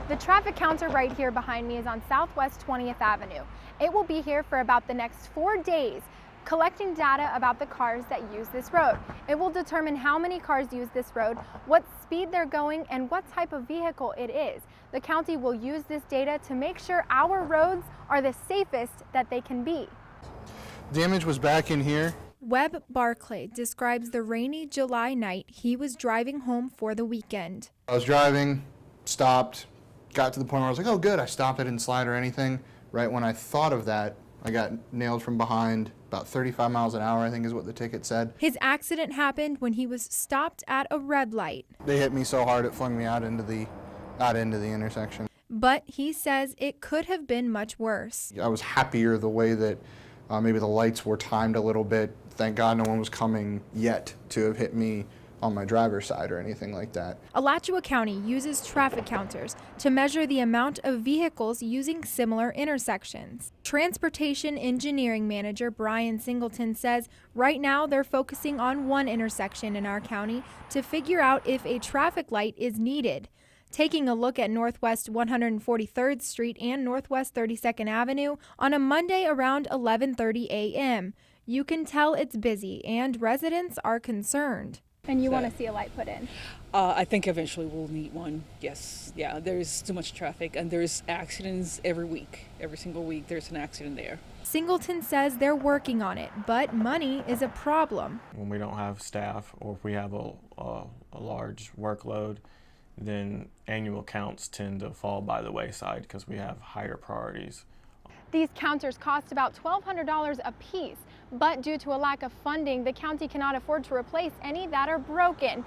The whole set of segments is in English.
The traffic counter right here behind me is on Southwest 20th Avenue. It will be here for about the next 4 days, collecting data about the cars that use this road. It will determine how many cars use this road, what speed they're going, and what type of vehicle it is. The county will use this data to make sure our roads are the safest that they can be. Damage was back in here. Webb Barclay describes the rainy July night he was driving home for the weekend. I was driving, stopped, got to the point where I was like, oh good, I stopped, I didn't slide or anything. Right when I thought of that, I got nailed from behind, about 35 miles an hour, I think is what the ticket said. His accident happened when he was stopped at a red light. They hit me so hard it flung me out into the intersection. But he says it could have been much worse. I was happier the way that maybe the lights were timed a little bit. Thank God no one was coming yet to have hit me on my driver's side or anything like that. Alachua County uses traffic counters to measure the amount of vehicles using similar intersections. Transportation Engineering Manager Brian Singleton says right now they're focusing on one intersection in our county to figure out if a traffic light is needed. Taking a look at Northwest 143rd Street and Northwest 32nd Avenue on a Monday around 11:30 a.m. You can tell it's busy and residents are concerned. And you want to see a light put in? I think eventually we'll need one, yes. Yeah, there's too much traffic and there's accidents every week. Every single week there's an accident there. Singleton says they're working on it, but money is a problem. When we don't have staff or if we have a large workload, then annual counts tend to fall by the wayside because we have higher priorities. These counters cost about $1,200 a piece, but due to a lack of funding, the county cannot afford to replace any that are broken.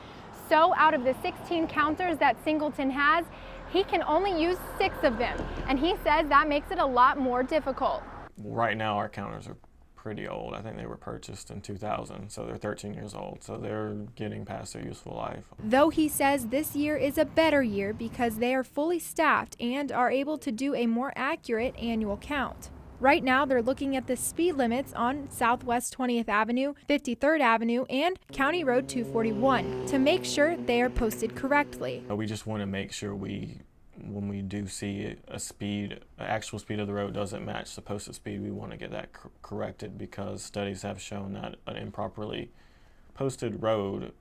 So out of the 16 counters that Singleton has, he can only use 6 of them, and he says that makes it a lot more difficult. Right now our counters are pretty old. I think they were purchased in 2000, so they're 13 years old, so they're getting past their useful life. Though he says this year is a better year because they are fully staffed and are able to do a more accurate annual count. Right now, they're looking at the speed limits on Southwest 20th Avenue, 53rd Avenue, and County Road 241 to make sure they are posted correctly. We just want to make sure when we do see actual speed of the road doesn't match the posted speed, we want to get that corrected because studies have shown that an improperly posted road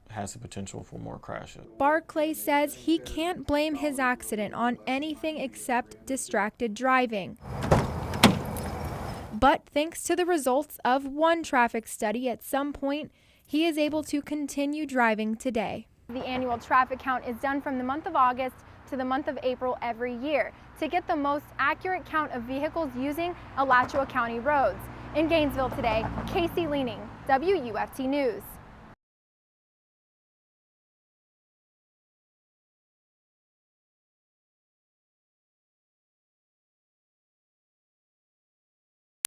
has the potential for more crashes. Barclay says he can't blame his accident on anything except distracted driving. But thanks to the results of one traffic study at some point, he is able to continue driving today. The annual traffic count is done from the month of August to the month of April every year to get the most accurate count of vehicles using Alachua County roads. In Gainesville today, Casey Liening, WUFT News.